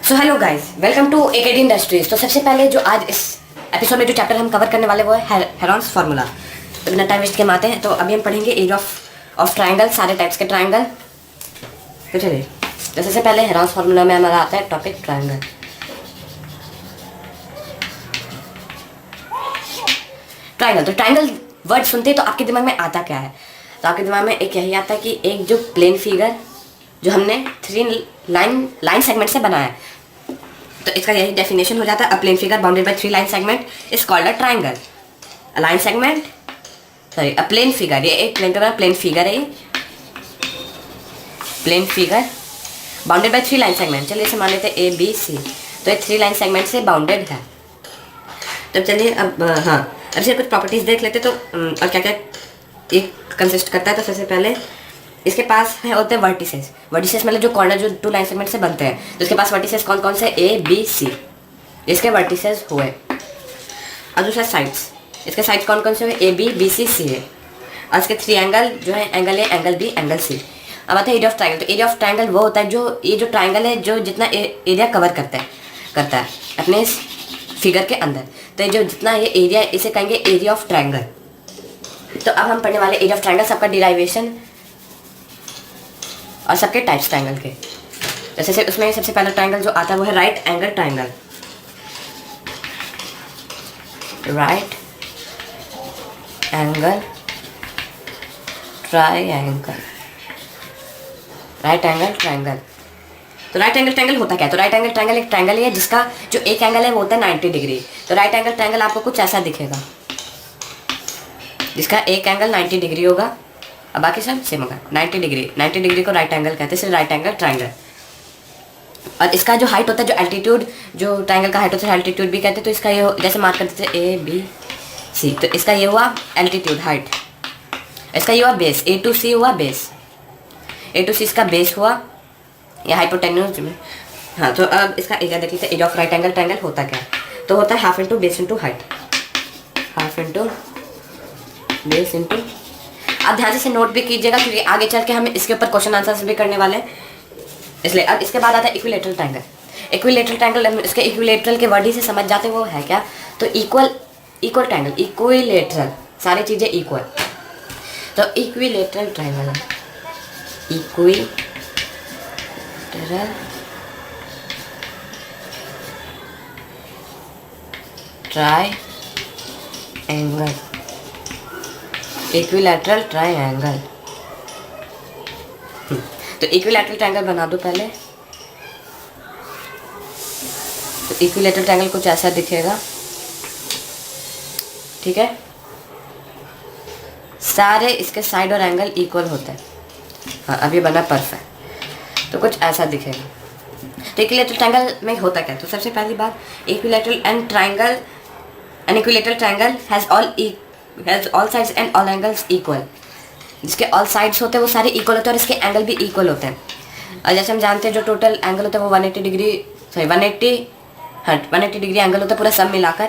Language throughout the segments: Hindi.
So hello guys, welcome to AKD Industries. तो सबसे पहले जो आज इस एपिसोड में जो चैप्टर हम कवर करने वाले वो है हेरॉन्स फार्मूला। तो बिना टाइम वेस्ट के आते हैं। तो अभी हम पढ़ेंगे एरिया ऑफ ट्राइंगल, सारे टाइप्स के ट्राइंगल। तो चलिए, तो सबसे पहले हेरॉन्स फार्मूला में हमारा आता है टॉपिक ट्राइंगल। ट्राइंगल, तो ट्राइंगल वर्ड सुनते तो आपके दिमाग में आता क्या है? तो आपके दिमाग में एक यही आता है कि एक जो प्लेन फिगर जो हमने 3 लाइन सेगमेंट से बनाया है, तो इसका यही डेफिनेशन हो जाता है। A plane figure bounded by 3 line segment is called a triangle. A line segment sorry a plane figure, ये एक प्लेन फिगर है, plane figure bounded by 3 line segment. चलिए इसे मान लेते हैं ए बी सी। तो ये 3 लाइन सेगमेंट से बाउंडेड है। तो चलिए अब अब से कुछ प्रॉपर्टीज देख लेते। तो और क्या क्या ये कंसिस्ट करता है। तो सबसे पहले इसके पास है होते हैं वर्टिसेस। वर्टिसेस मतलब जो कॉर्नर जो 2 लाइन सेगमेंट से बनते हैं। तो इसके पास वर्टिसेस कौन कौन से? ए बी सी, इसके वर्टिसेस हुए। और दूसरा साइड्स, इसके साइड्स कौन कौन से हुए? ए बी बी सी सी है। और इसके 3 एंगल जो है, angle A, angle B, angle C. अब आता है एरिया ऑफ ट्राइंगल। तो एरिया ऑफ ट्राइंगल वो होता है जो ये जो ट्राइंगल है जो जितना एरिया कवर करता है अपने इस फिगर के अंदर। तो ये जो जितना ये एरिया है इसे कहेंगे एरिया ऑफ ट्राइंगल। तो अब हम पढ़ने वाले एरिया ऑफ ट्राइंगल, सबका डिराइवेशन और सबके टाइप्स ट्राइंगल के। जैसे उसमें सबसे पहला ट्राइंगल जो आता है वो है right angle triangle. Right angle triangle, right angle triangle. तो राइट एंगल ट्राइंगल होता क्या है? तो राइट एंगल ट्राइंगल एक ट्राइंगल है जिसका जो एक एंगल है वो होता है 90 डिग्री। तो राइट एंगल ट्राइंगल आपको कुछ ऐसा दिखेगा, जिसका एक एंगल 90 डिग्री होगा और बाकी सब सेम होगा। 90 डिग्री को राइट एंगल कहते हैं, इसलिए राइट एंगल ट्राइंगल। और इसका जो हाइट होता है, जो एल्टीट्यूड, जो ट्राइंगल का हाइट होता है एल्टीट्यूड भी कहते हैं। तो इसका ये जैसे मार्क करते थे ए बी सी, तो इसका ये हुआ एल्टीट्यूड हाइट। इसका ये हुआ बेस, ए टू सी हुआ बेस, ए टू सी इसका बेस हुआ, या हाइपोटेन्यूज में। हाँ, तो अब इसका एरिया देख लीजिए। Area of right angle triangle होता क्या है? तो होता है half into base into height, half into base into. अब ध्यान से नोट भी कीजिएगा क्योंकि आगे चल के हम इसके ऊपर क्वेश्चन आंसर्स भी करने वाले हैं, इसलिए। अब इसके बाद आता है इक्विलेटरल ट्राइंगल। इक्विलेटरल ट्राइंगल, इसके इक्विलेटरल के वर्ड ही से समझ जाते हैं वो है क्या? तो इक्वल ट्राइंगल, इक्विलेटरल, सारी चीज़ें इक्वल। तो equilateral triangle, equilateral triangle, equilateral triangle. तो इक्विलैटरल ट्राइंगल बना दो पहले। तो इक्विलैटरल ट्राइंगल कुछ ऐसा दिखेगा, ठीक है। सारे इसके साइड और एंगल इक्वल होते हैं। हाँ, अभी बना परफेक्ट। तो कुछ ऐसा दिखेगा। तो इक्विलैटरल ट्राइंगल में होता क्या? तो सबसे पहली बात, equilateral and triangle, an equilateral triangle has all sides and all angles equal. जिसके ऑल साइड्स होते हैं वो सारे इक्वल होते हैं और इसके एंगल भी इक्वल होते हैं। और जैसे हम जानते हैं जो टोटल एंगल होता है वो 180 डिग्री, सॉरी 180 डिग्री एंगल होता है पूरा सब मिलाकर।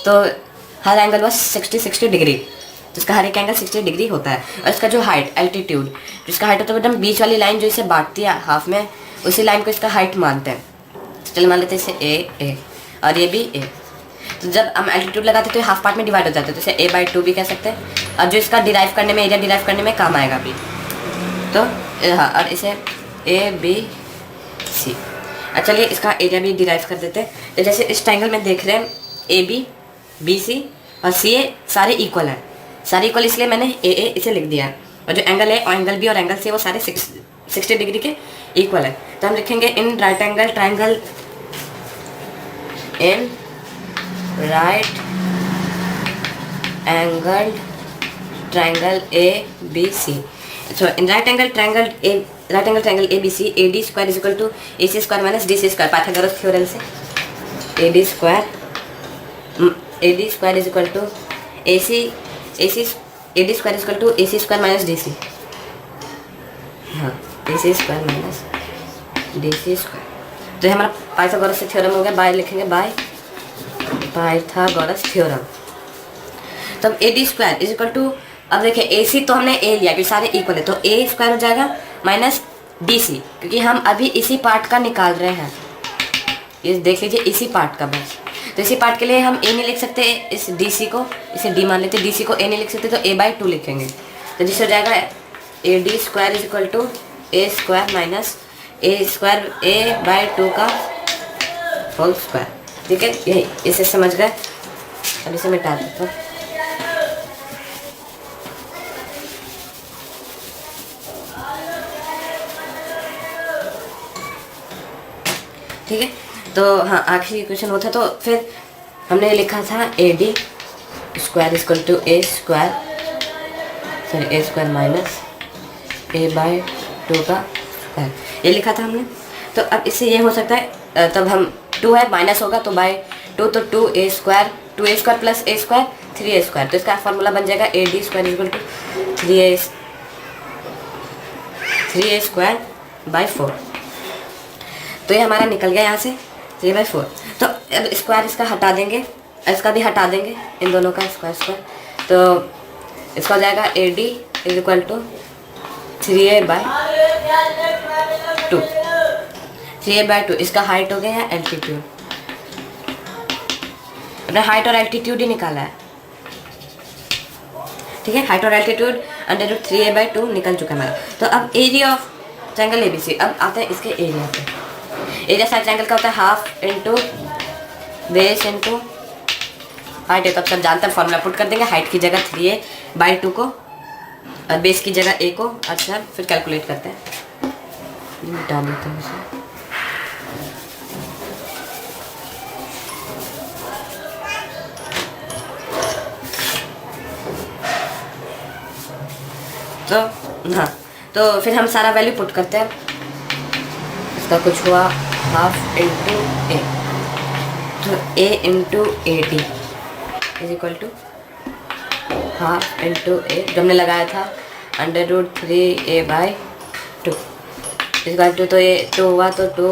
तो हर एंगल बस 60 डिग्री, जिसका हर एक एंगल 60 डिग्री होता है। और इसका जो हाइट, एल्टीट्यूड, जिसका हाइट होता है एकदम बीच वाली लाइन जो इसे बांटती है हाफ में, उसी लाइन को इसका हाइट मानते हैं। चलिए मान लेते हैं इसे ए और ये भी ए। तो जब हम एल्टीट्यूड लगाते हैं तो हाफ पार्ट में डिवाइड हो जाता है, तो इसे a/2 भी कह सकते हैं। और जो इसका डिराइव करने में, एरिया डिराइव करने में काम आएगा भी। तो हाँ, और इसे ए बी सी। अच्छा, चलिए इसका एरिया भी डिराइव कर देते हैं। तो जैसे इस ट्राइंगल में देख रहे हैं ए बी बी सी और सी ए सारे इक्वल हैं। सारे इक्वल इसलिए मैंने ए इसे लिख दिया है। और जो एंगल है और एंगल बी और एंगल सी वो सारे 60 डिग्री के इक्वल है। तो हम लिखेंगे in right angle triangle, in right angle triangle A B C. So in right angle triangle A B C, A D square is equal to A C square minus D C square, Pythagoras theorem से। A D square is equal to A D square is equal to A C square minus D C. हाँ, A C square minus D C square. तो हमारा पाइथागोरस से थ्योरम हो गया। बाय लिखेंगे बाय पाइथागोरस थ्योरम। तब A D square is equal to, अब देखिए ए सी तो हमने ए लिया क्योंकि सारे इक्वल है, तो ए स्क्वायर हो जाएगा माइनस डी सी, क्योंकि हम अभी इसी पार्ट का निकाल रहे हैं। ये देख लीजिए इसी पार्ट का बस। तो इसी पार्ट के लिए हम ए नहीं लिख सकते, इस डी सी को, इसे डी मान लेते, डी सी को ए नहीं लिख सकते तो ए बाई टू लिखेंगे। तो जिससे हो जाएगा A D square is equal to A square minus A square A by two का होल स्क्वायर। ठीक है, यही इसे समझ गए। अब इसे मिटा देता हूँ। ठीक है, तो हाँ आखिरी क्वेश्चन होता तो फिर हमने लिखा था A D square equal to A square, sorry A square minus A by two का स्क्वायर, ये लिखा था हमने। तो अब इससे ये हो सकता है, तब हम टू है माइनस होगा तो बाई टू, तो two A square plus A square 3a square. तो इसका फॉर्मूला बन जाएगा A D square equal to 3a square by 4। तो ये हमारा निकल गया यहाँ से 3/4। तो अब स्क्वायर इसका हटा देंगे, इसका भी हटा देंगे, इन दोनों का स्क्वायर। तो इसका हो जाएगा A D is equal to 3a by 2। 3a by 2 इसका हाइट हो गया है एल्टीट्यूड। अपने हाइट और एल्टीट्यूड ही निकाला है। ठीक है, हाइट और altitude under root 3a by 2 निकल चुका है हमारा। तो अब एरिया ऑफ ट्रायंगल एबीसी, अब आते हैं इसके एरिया पे। एरिया साइड ट्रायंगल का होता है half into base into height है। तो अब सब जानते हैं, फॉर्मूला पुट कर देंगे। हाइट की जगह 3a बाई 2 को और बेस की जगह a को। अच्छा, फिर कैलकुलेट करते हैं। मिटा देते हैं इसे। तो हाँ, तो फिर हम सारा वैल्यू पुट करते हैं। इसका कुछ हुआ हाफ इंटू ए, तो A into A D is equal to half into A जो हमने लगाया था under root 3a by 2 equal to, तो ये 2 हुआ तो 2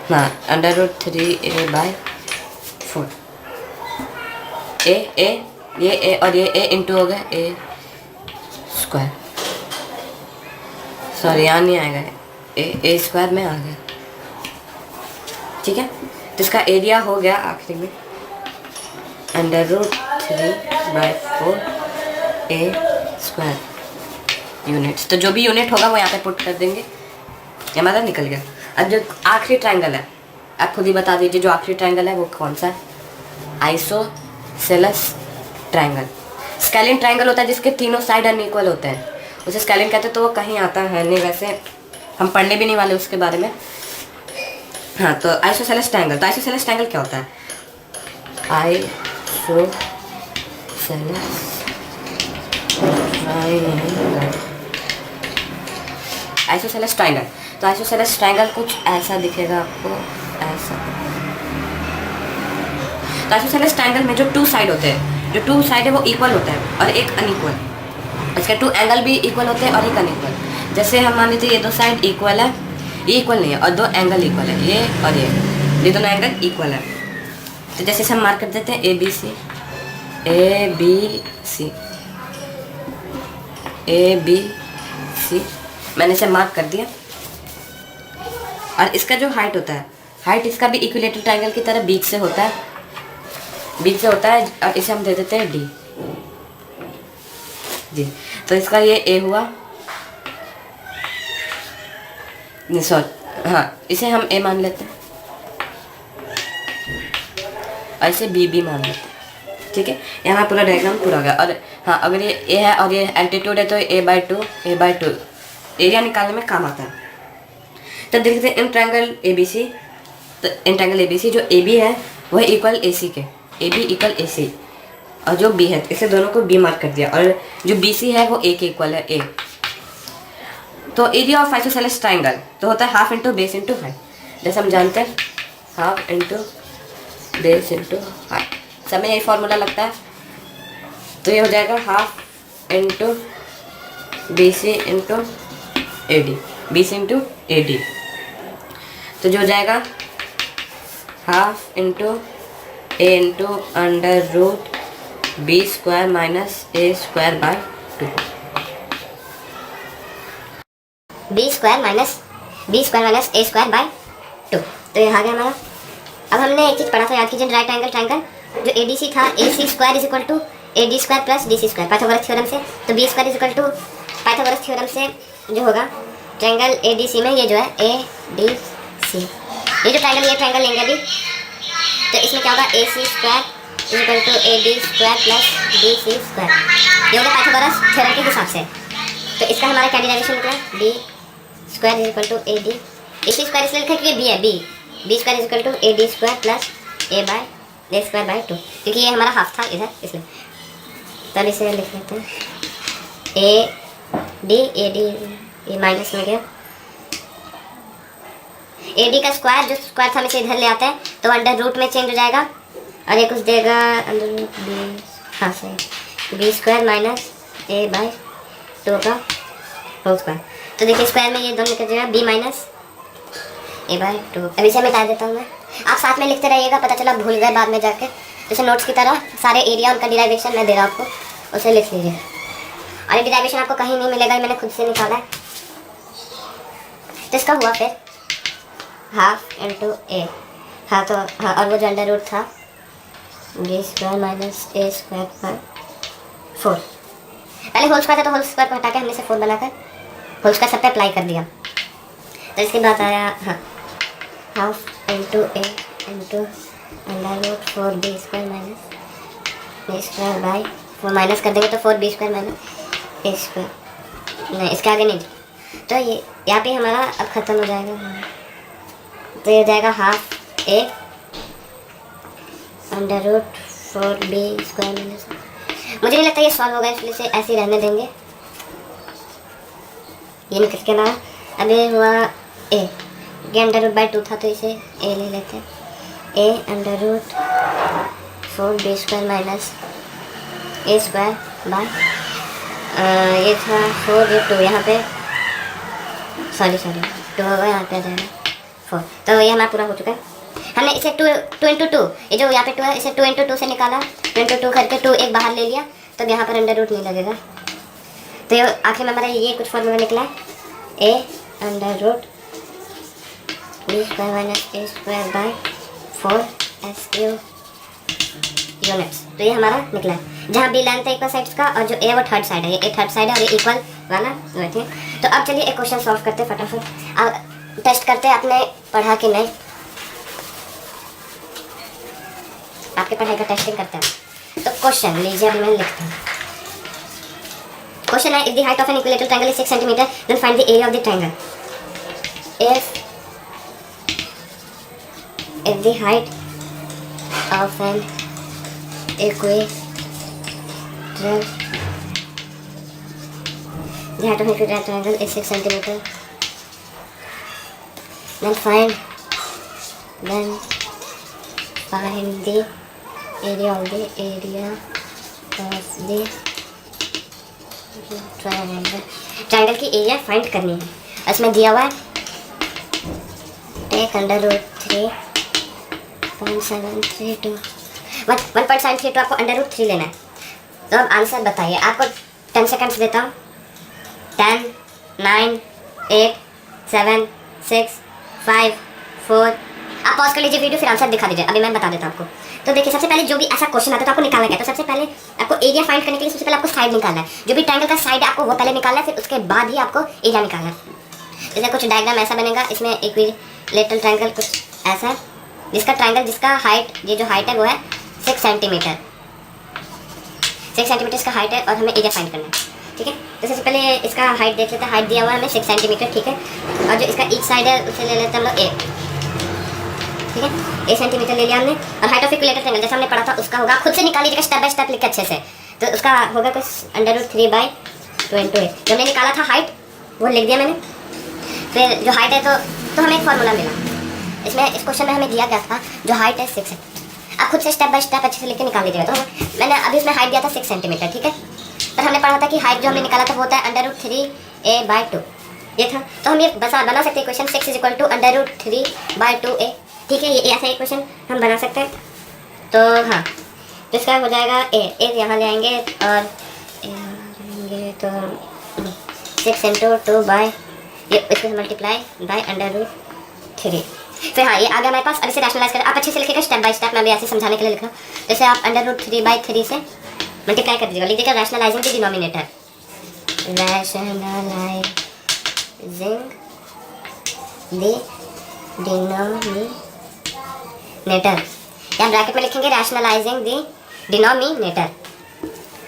हाँ अंडर रूट 3a बाई 4। ए ये ए और ये ए इंटू हो गया ए स्क्वायर, सॉरी यहाँ नहीं आएगा, ए स्क्वायर में आ गया। ठीक है, तो इसका एरिया हो गया आखिरी में अंडर रूट 3/4 ए स्क्वायर यूनिट्स। तो जो भी यूनिट होगा वो यहाँ पे पुट कर देंगे, ये हमारा निकल गया। अब जो आखिरी ट्रायंगल है, आप खुद ही बता दीजिए जो आखिरी ट्रायंगल है वो कौन सा है। Isosceles triangle. स्केलिन ट्रायंगल होता है जिसके तीनों साइड अनइक्वल होते हैं, उसे स्केलिन कहते हैं। तो वो कहीं आता है नहीं, वैसे हम पढ़ने भी नहीं वाले उसके बारे में। हाँ, तो आइसोसेलेस ट्रायंगल। तो आइसोसेलेस ट्रायंगल क्या होता है? Isosceles triangle. तो आइसोसेलेस ट्रायंगल कुछ ऐसा दिखेगा आपको, ऐसा। तो आइसोसेलेस ट्रायंगल में जो टू साइड होते हैं, जो टू साइड है वो इक्वल होता है और एक अनइक्वल। इसके टू एंगल भी इक्वल होते हैं और एक अनइक्वल। जैसे हम मान लीजिए ये दो साइड इक्वल है, ये इक्वल नहीं है, और दो एंगल इक्वल है, ये और ये दोनों एंगल इक्वल है। तो जैसे हम मार्क कर देते हैं ए बी सी ए बी सी, मैंने इसे मार्क कर दिया। और इसका जो हाइट होता है, हाइट इसका भी इक्विलेटरल ट्रायंगल की तरह बीच से होता है, और इसे हम दे देते हैं डी जी। तो इसका ये ए हुआ, सॉरी हाँ, इसे हम ए मान लेते हैं और इसे बी मान लेते हैं। ठीक है, यहाँ पूरा डायग्राम पूरा हो गया। और हाँ, अगर ये ए है और ये एल्टीट्यूड है तो a/2 एरिया निकालने में काम आता है। तो देखते हैं इन ट्रायंगल ए बी सी। तो इन ट्रायंगल ए बी सी जो ए बी है वो है इक्वल ए सी के, ए बी इक्वल ए सी, और जो बी है इसे दोनों को बी मार्क कर दिया, और जो बी सी है वो ए के इक्वल है, ए। तो एरिया ऑफ आइसोसेलेस ट्रायंगल तो होता है half into base into height. जैसे हम जानते हैं half into base into height, सब में यही फॉर्मूला लगता है। तो ये हो जाएगा half into B C into A D, B C into A D. तो जो हो जाएगा half into A into under root B square minus A square by 2। B square minus A square by 2। तो ये आ गया हमारा। अब हमने एक चीज़ पढ़ा था, याद कीजिए, राइट एंगल ट्रायंगल जो ADC था, AC square is equal to AD square plus DC square Pythagoras theorem से। तो B square is equal to Pythagoras theorem से जो होगा ट्रायंगल ADC में ये जो है ADC, ये जो ट्रायंगल, ये ट्रायंगल लेंगे अभी, तो इसमें क्या होगा, AC square is equal to AD square plus DC square, ये होगा पाइथागोरस थ्योरम के हिसाब से। तो इसका हमारा क्या डिराइवेशन निकला, B square is equal to AD, AC square इसलिए लिखा क्योंकि B है, B square is equal to AD square plus A by D square by 2, क्योंकि ये हमारा हाफ था इधर इसलिए। तब इसे लिख लेते हैं AD, ये माइनस में गया, AD का स्क्वायर, जो स्क्वायर था हम इसे इधर ले आते हैं तो अंडर रूट में चेंज हो जाएगा और ये कुछ देगा अंडर रूट B, हाँ सही, B square minus A by 2 का होल स्क्वायर। तो देखिए स्क्वायर में ये दोनों निकल जाएगा B माइनस A बाय 2। अब इसे मिटा देता हूँ मैं, आप साथ में लिखते रहिएगा, पता चला भूल गए बाद में जाके, जैसे नोट्स की तरह सारे एरिया उनका डिराइवेशन मैं दे रहा हूँ आपको, उसे लिख लीजिए। और ये डिराइवेशन आपको कहीं नहीं मिलेगा, मैंने खुद से निकाला है। तो इसका हुआ फिर हाफ इंटू A, हाँ तो हाँ, और वो जो अंडर रूट था B square minus A square by 4, पहले होल स्क्वायर था तो होल स्क्वायर को हटा के हमने इसे 4 बनाकर होल स्क्वायर सब पे अप्लाई कर दिया। तो इसके बाद आया हाँ half into A into under root 4B square minus A square by 4, minus कर देंगे तो 4B square minus A square, नहीं इसके आगे नहीं। तो ये यहाँ पे हमारा अब ख़त्म हो जाएगा, तो ये हो जाएगा half A under root 4B square minus, मुझे नहीं लगता ये सॉल्व होगा इसलिए इसे ऐसे ही रहने देंगे। ये निकल के ना अभी हुआ A, ये अंडर रूट बाय 2 था तो इसे A ले लेते हैं, A under root 4B square minus A square by, ये था 4, ये 2 यहाँ पे, सॉरी 2 होगा, यहाँ पे आ जाएगा 4। तो ये हमारा पूरा हो चुका है। हमने इसे 2 इंटू 2, ये जो यहाँ पे 2 है इसे 2 इंटू 2 से निकाला, 2 इंटू 2 करके 2 एक बाहर ले लिया, तब यहाँ पर अंडर रूट नहीं लगेगा। तो ये आखिर में हमारा ये कुछ फॉर्मूला निकला है, A under root B square minus A square by 4 SQ units. तो ये हमारा निकला है, जहाँ B लेंथ है इक्वल साइड्स का और जो A वो थर्ड साइड है, ये थर्ड साइड है और ये इक्वल वाला ठीक है। तो अब चलिए एक क्वेश्चन सॉल्व करते हैं फटाफट, अब टेस्ट करते हैं आपने पढ़ा कि नहीं, आपके पढ़ाई का टेस्टिंग करते हैं। तो क्वेश्चन लीजिए, अभी मैं लिखता हूँ। क्वेश्चन है, if the height of an equilateral triangle is 6 centimetre then find the area of the triangle. If the height of an equilateral triangle is 6 centimeter, then find the area of the triangle की एरिया फाइंड करनी है। इसमें दिया हुआ है टेक अंडर रूट 3.732 1.732 आपको अंडर रूट 3 लेना है। तो अब आंसर बताइए, आपको 10 सेकंड्स देता हूँ। 10 9 8 7 6 5 4, आप पॉज कर लीजिए वीडियो, फिर आंसर दिखा दीजिए, अभी मैं बता देता हूँ आपको। तो देखिए सबसे पहले जो भी ऐसा क्वेश्चन आता है तो आपको निकालना है, तो सबसे पहले आपको एरिया फाइंड करने के लिए सबसे पहले आपको साइड निकालना है, जो भी ट्रायंगल का साइड है आपको वो पहले निकालना है, फिर उसके बाद ही आपको एरिया निकालना है। जैसे कुछ डायग्राम ऐसा बनेगा, इसमें इक्विलेटरल ट्रायंगल कुछ ऐसा है, जिसका ट्रायंगल जिसका हाइट, ये जो हाइट है वो है 6 सेंटीमीटर, 6 सेंटीमीटर इसका हाइट है और हमें एरिया फाइंड करना है, ठीक है। तो सबसे पहले इसका हाइट देख लेते हैं, हाइट दिया हुआ है हमें 6 सेंटीमीटर, ठीक है। और जो इसका ईच साइड है उसे ले लेते हैं हम लोग 8, ठीक है, 8 सेंटीमीटर ले लिया हमने। और हाइट ऑफ इक्विलेटरल ट्रायंगल जैसे हमने पढ़ा था उसका होगा, खुद से निकाल लीजिएगा स्टेप बाय स्टेप लिख के अच्छे से, तो उसका होगा कुछ अंडर रूट 3/2 इंटू 8। जो हमने निकाला था हाइट वो लिख दिया मैंने। फिर जो हाइट है तो हमें एक फार्मूला मिला, इसमें इस क्वेश्चन में हमें दिया गया था जो हाइट है 6 है, आप खुद से स्टेप बाय स्टेप अच्छे से लिख के निकाल लीजिएगा। तो मैंने अभी इसमें हाइट दिया था 6 सेंटीमीटर, ठीक है। पर हमने पढ़ा था कि हाइट जो हमने निकाला था वो होता है अंडर रूट 3a/2, ये था। तो हम ये बना सकते हैं equation 6 is equal to under root 3/2a, ठीक है। ये ऐसा इक्वेशन हम बना सकते हैं। तो हाँ, तो इसका हो जाएगा a यहाँ ले आएंगे और तो 6 इंटू 2 बाय ये इसको मल्टीप्लाई बाय अंडर रूट 3। फिर हाँ ये आ गया हमारे पास। अब इसे रैशनलाइज करें, आप अच्छे से लिखिएगा स्टेप बाय स्टेप, मैं भी ऐसे समझाने के लिए लिख रहा हूँ। जैसे आप √3/3 से मल्टीप्लाई कर दीजिएगा, लीजिएगा rationalising the denominator, rationalising the denominator, या ब्रैकेट में लिखेंगे रैशनलाइजिंग द डिनोमिनेटर।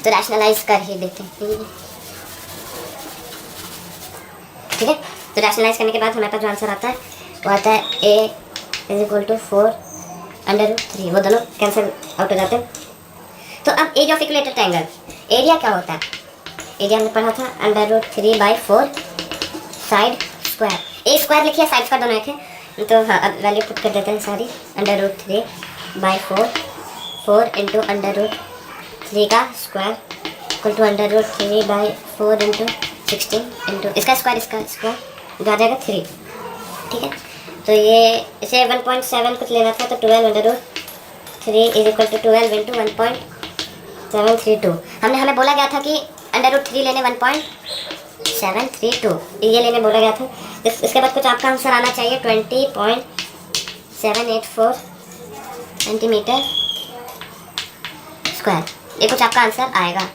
तो रैशनलाइज कर ही देते हैं, ठीक है। तो रैशनलाइज करने के बाद हमारे पास जो आंसर आता है वो आता है a = 4√3, वो दोनों कैंसिल आउट हो जाते हैं। तो अब area of equilateral triangle, area क्या होता है? एरिया हमने पढ़ा था √3/4 साइड स्क्वायर, ए स्क्वायर लिखिए साइड स्क्वायर दोनों एक है। तो हाँ अब वैल्यू पुट कर देते हैं सारी, √3/4 4 × √3 का स्क्वायर इक्वल टू √3/4 × 16 इसका स्क्वायर जो आ जाएगा 3, ठीक है। तो ये इसे 1.7 कुछ लेना था, तो 12 √3 = 12 × 1.732। हमें बोला गया था कि √3 लेने 1.732, ये लेने बोला गया था। इसके बाद कुछ आपका आंसर आना चाहिए 20.784 सेंटीमीटर स्क्वायर, ये कुछ आपका आंसर आएगा।